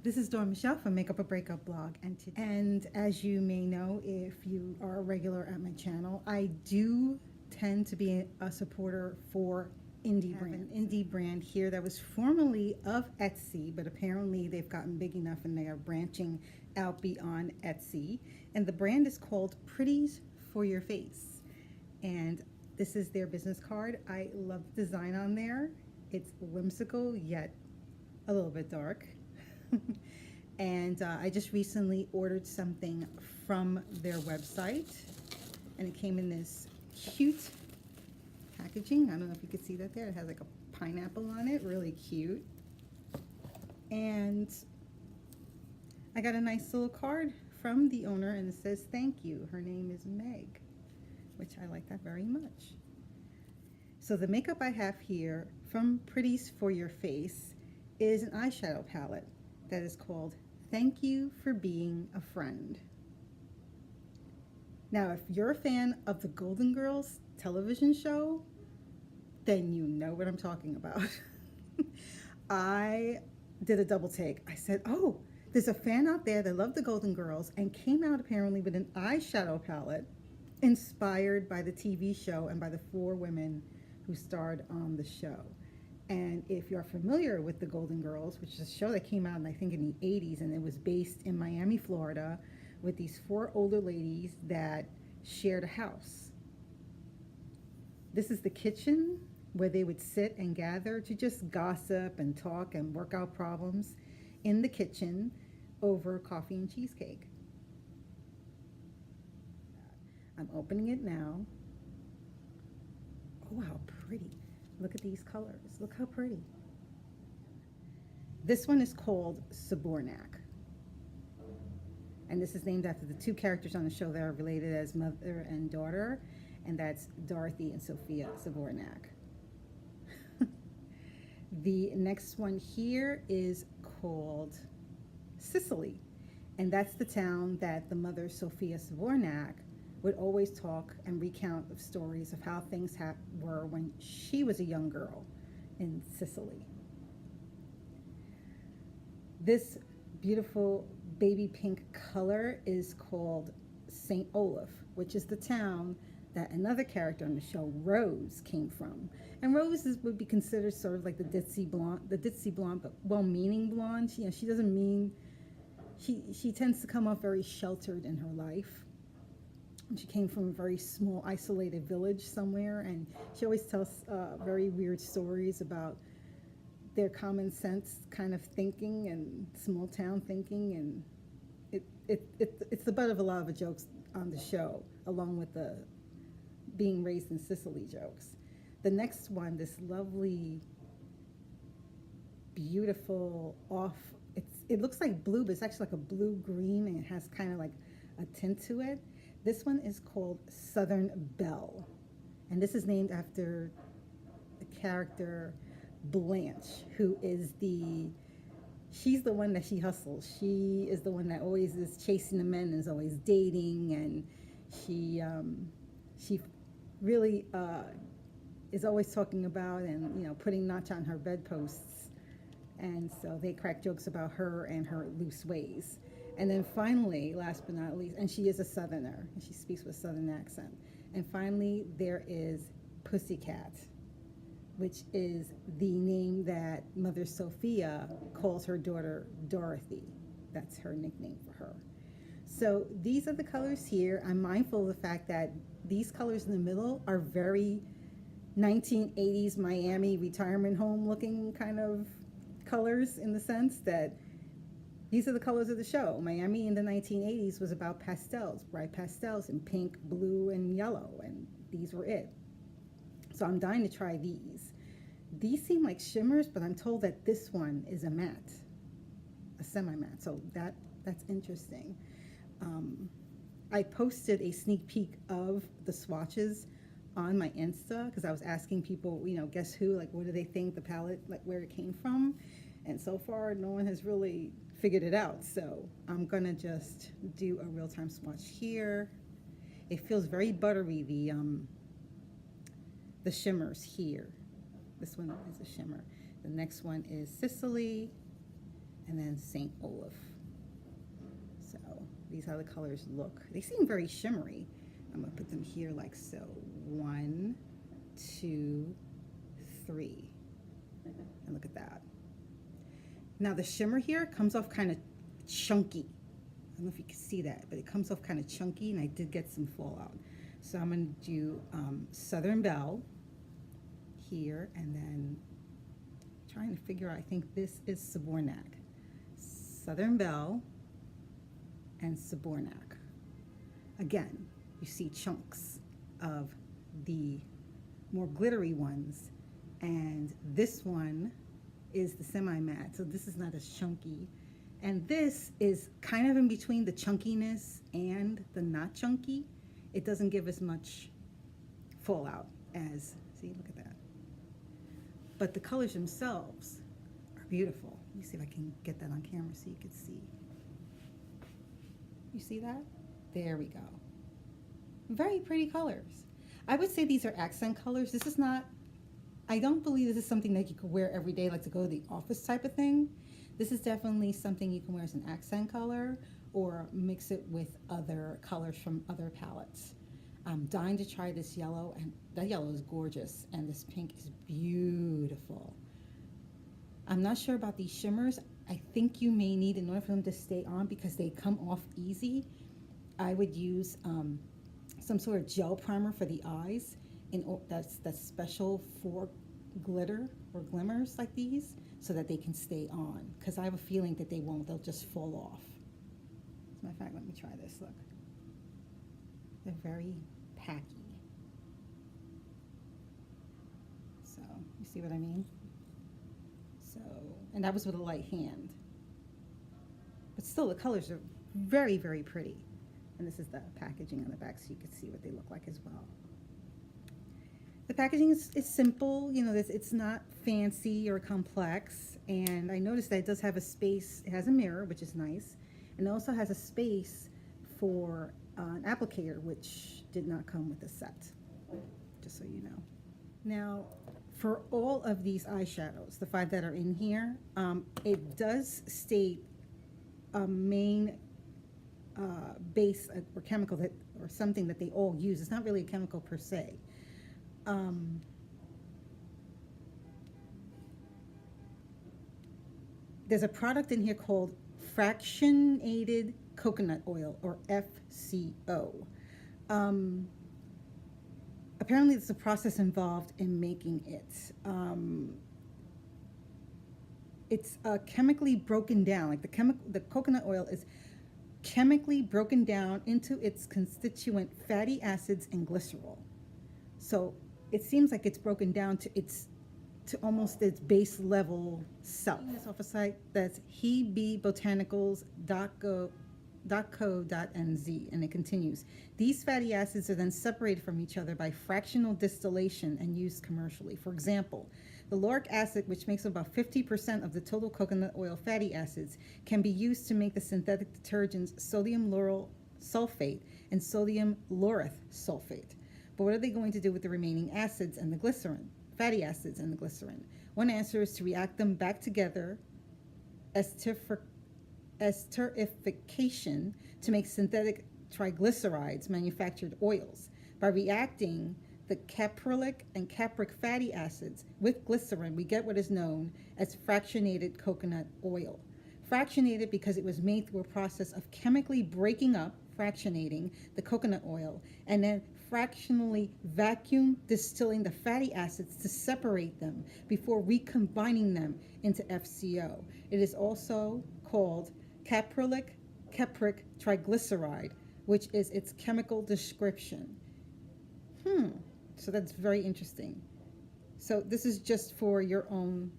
This is Dawn Michelle from Makeup a Breakup blog, and as you may know, if you are a regular at my channel, I do tend to be a supporter for indie brands. An indie brand here that was formerly of Etsy, but apparently they've gotten big enough and they are branching out beyond Etsy. And the brand is called Pretties For Your Face, and this is their business card. I love the design on there. It's whimsical yet a little bit dark. And I just recently ordered something from their website, and it came in this cute packaging. I don't know if you can see that there. It has like a pineapple on it, really cute. And I got a nice little card from the owner, and it says thank you. Her name is Meg, which I like that very much. So the makeup I have here from Pretties For Your Face is an eyeshadow palette that is called Thank You For Being a Friend. Now, if you're a fan of the Golden Girls television show, then you know what I'm talking about. I did a double take. I said, oh, there's a fan out there that loved the Golden Girls and came out apparently with an eyeshadow palette inspired by the TV show and by the 4 women who starred on the show. And if you're familiar with the Golden Girls, which is a show that came out, I think, in the 80s, and it was based in Miami, Florida, with these 4 older ladies that shared a house. This is the kitchen where they would sit and gather to just gossip and talk and work out problems in the kitchen over coffee and cheesecake. I'm opening it now. Oh, how pretty. Look at these colors. Look how pretty. This one is called Sabornak. And this is named after the 2 characters on the show that are related as mother and daughter, and that's Dorothy and Sophia Sabornak. The next one here is called Sicily, and that's the town that the mother, Sophia Sabornak, would always talk and recount of stories of how things were when she was a young girl in Sicily. This beautiful baby pink color is called St. Olaf, which is the town that another character on the show, Rose, came from. And Rose would be considered sort of like the ditzy blonde, but well-meaning blonde. She doesn't mean, she tends to come off very sheltered in her life. She came from a very small, isolated village somewhere, and she always tells very weird stories about their common sense kind of thinking and small town thinking, and it's the butt of a lot of the jokes on the show, along with the being raised in Sicily jokes. The next one, this lovely, beautiful it looks like blue, but it's actually like a blue-green, and it has kind of like a tint to it. This one is called Southern Belle, and this is named after the character Blanche, who is she's the one that she hustles. She is the one that always is chasing the men and is always dating, and she really is always talking about and putting Notch on her bedposts, and so they crack jokes about her and her loose ways. And then finally, last but not least, and she is a Southerner, and she speaks with a Southern accent. And finally, there is Pussycat, which is the name that Mother Sophia calls her daughter Dorothy. That's her nickname for her. So these are the colors here. I'm mindful of the fact that these colors in the middle are very 1980s Miami retirement home looking kind of colors, in the sense that these are the colors of the show. Miami in the 1980s was about pastels, bright pastels in pink, blue, and yellow, and these were it. So I'm dying to try these. These seem like shimmers, but I'm told that this one is a matte, a semi-matte, so that's interesting. I posted a sneak peek of the swatches on my Insta, because I was asking people, guess who, like, what do they think the palette, like, where it came from? And so far, no one has really figured it out. So I'm gonna just do a real-time swatch here. It feels very buttery, the shimmers here. This one is a shimmer. The next one is Sicily, and then St. Olaf. So these are the colors look. They seem very shimmery. I'm gonna put them here like so. 1, 2, 3. And look at that. Now the shimmer here comes off kind of chunky. I don't know if you can see that, but it comes off kind of chunky, and I did get some fallout. So I'm going to do Southern Belle here, and then trying to figure out, I think this is Sabornak. Southern Belle and Sabornak. Again, you see chunks of the more glittery ones, and this one is the semi-matte, so this is not as chunky. And this is kind of in between the chunkiness and the not chunky. It doesn't give as much fallout as, see, look at that. But the colors themselves are beautiful. Let me see if I can get that on camera so you can see. You see that? There we go. Very pretty colors. I would say these are accent colors. This is not, I don't believe this is something that you could wear every day, like to go to the office type of thing. This is definitely something you can wear as an accent color or mix it with other colors from other palettes. I'm dying to try this yellow, and that yellow is gorgeous, and this pink is beautiful. I'm not sure about these shimmers. I think you may need, in order for them to stay on, because they come off easy, I would use some sort of gel primer for the eyes, that's special for glitter or glimmers like these, so that they can stay on, because I have a feeling that they won't, they'll just fall off. As a matter of fact, let me try this, look. They're very packy. So, you see what I mean? So, and that was with a light hand. But still, the colors are very, very pretty. And this is the packaging on the back, so you can see what they look like as well. The packaging is simple, you know, it's not fancy or complex, and I noticed that it does have a space, it has a mirror, which is nice, and it also has a space for an applicator, which did not come with the set, just so you know. Now, for all of these eyeshadows, the 5 that are in here, it does state a main base or chemical that, or something that they all use. It's not really a chemical per se. There's a product in here called Fractionated Coconut Oil, or FCO. Apparently it's a process involved in making it. It's chemically broken down, like the coconut oil is chemically broken down into its constituent fatty acids and glycerol. So it seems like it's broken down to almost its base level self. It's off a site that's hebebotanicals.co.nz, and it continues. These fatty acids are then separated from each other by fractional distillation and used commercially. For example, the lauric acid, which makes about 50% of the total coconut oil fatty acids, can be used to make the synthetic detergents sodium lauryl sulfate and sodium laureth sulfate. But what are they going to do with the remaining acids and the glycerin, fatty acids and the glycerin? One answer is to react them back together, esterification, to make synthetic triglycerides, manufactured oils. By reacting the caprylic and capric fatty acids with glycerin, we get what is known as fractionated coconut oil. Fractionated because it was made through a process of chemically breaking up, fractionating the coconut oil, and then fractionally vacuum distilling the fatty acids to separate them before recombining them into FCO. It is also called caprylic capric triglyceride, which is its chemical description. So that's very interesting. So this is just for your own.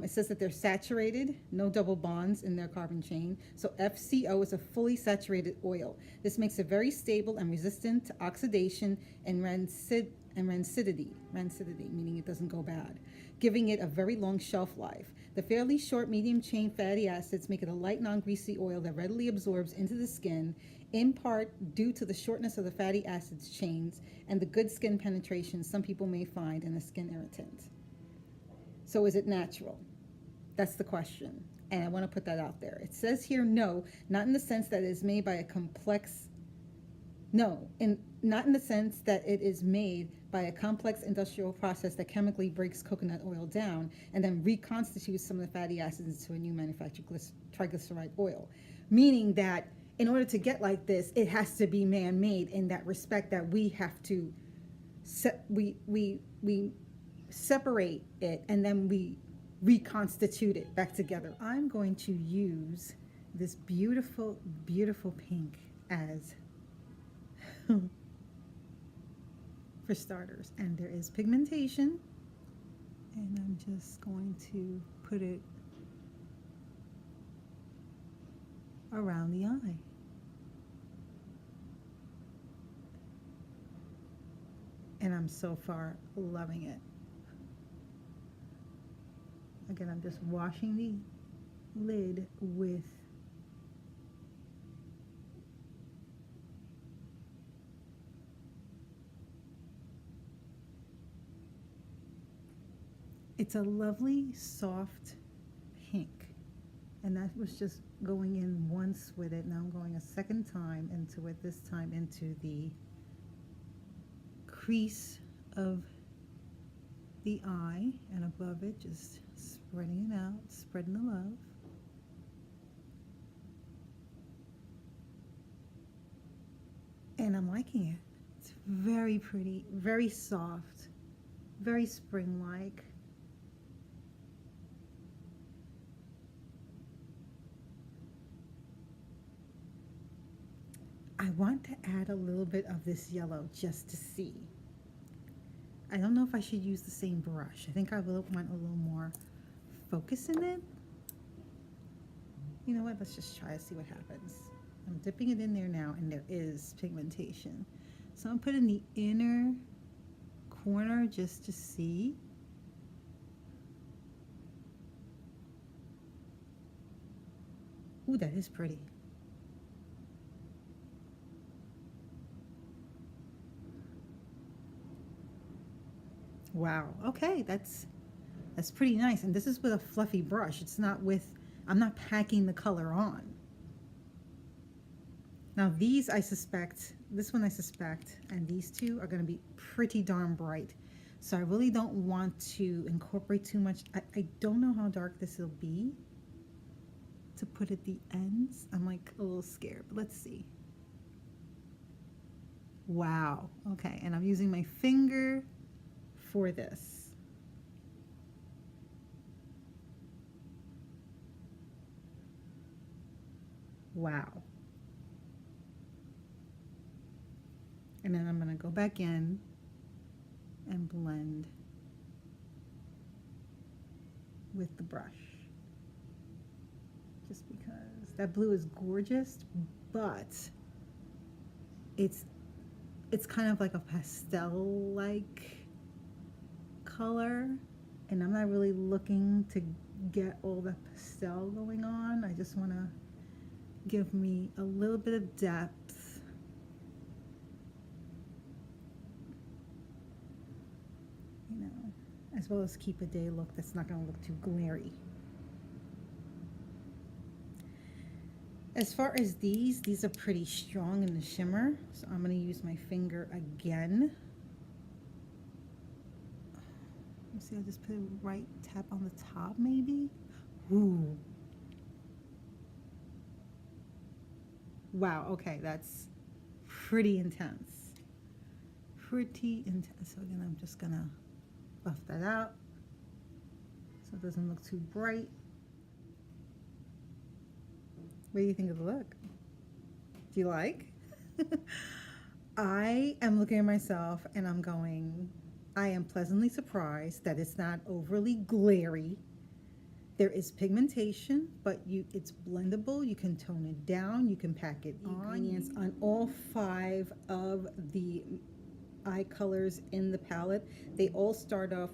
It says that they're saturated, no double bonds in their carbon chain. So FCO is a fully saturated oil. This makes it very stable and resistant to oxidation and rancidity, meaning it doesn't go bad, giving it a very long shelf life. The fairly short medium chain fatty acids make it a light, non-greasy oil that readily absorbs into the skin, in part due to the shortness of the fatty acids chains and the good skin penetration some people may find in a skin irritant. So is it natural? That's the question. And I want to put that out there. It says here, no, not in the sense that it is made by a complex, no, not in the sense that it is made by a complex industrial process that chemically breaks coconut oil down and then reconstitutes some of the fatty acids into a new manufactured triglyceride oil. Meaning that in order to get like this, it has to be man-made in that respect that we have to, we separate it and then we reconstitute it back together. I'm going to use this beautiful, beautiful pink as for starters. And there is pigmentation. And I'm just going to put it around the eye. And I'm so far loving it. Again, I'm just washing the lid with it's a lovely soft pink, and that was just going in once with it. Now I'm going a second time into it, this time into the crease of the eye and above it, just spreading it out, spreading the love. And I'm liking it. It's very pretty, very soft, very spring-like. I want to add a little bit of this yellow just to see. I don't know if I should use the same brush. I think I will want a little more focus in it. You know what? Let's just try to see what happens. I'm dipping it in there now, and there is pigmentation. So I'm putting the inner corner just to see. Ooh, that is pretty. Wow, okay, that's pretty nice. And this is with a fluffy brush. It's not with, I'm not packing the color on. Now these I suspect, this one I suspect, and these two are gonna be pretty darn bright. So I really don't want to incorporate too much. I don't know how dark this will be to put at the ends. I'm like a little scared, but let's see. Wow, okay, and I'm using my finger for this. Wow. And then I'm going to go back in and blend with the brush. Just because that blue is gorgeous, but it's kind of like a pastel-like color, and I'm not really looking to get all the pastel going on. I just want to give me a little bit of depth. You know, as well as keep a day look that's not going to look too glary. As far as these are pretty strong in the shimmer, so I'm going to use my finger again. See, I'll just put a right tap on the top, maybe. Ooh. Wow, okay, that's pretty intense. Pretty intense. So again, I'm just gonna buff that out so it doesn't look too bright. What do you think of the look? Do you like? I am looking at myself and I'm going, I am pleasantly surprised that it's not overly glary. There is pigmentation, but it's blendable. You can tone it down. You can pack it ingredients on all 5 of the eye colors in the palette. They all start off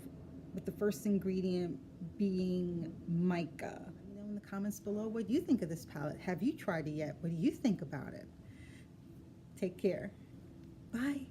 with the first ingredient being mica. Let me know in the comments below what you think of this palette. Have you tried it yet? What do you think about it? Take care. Bye.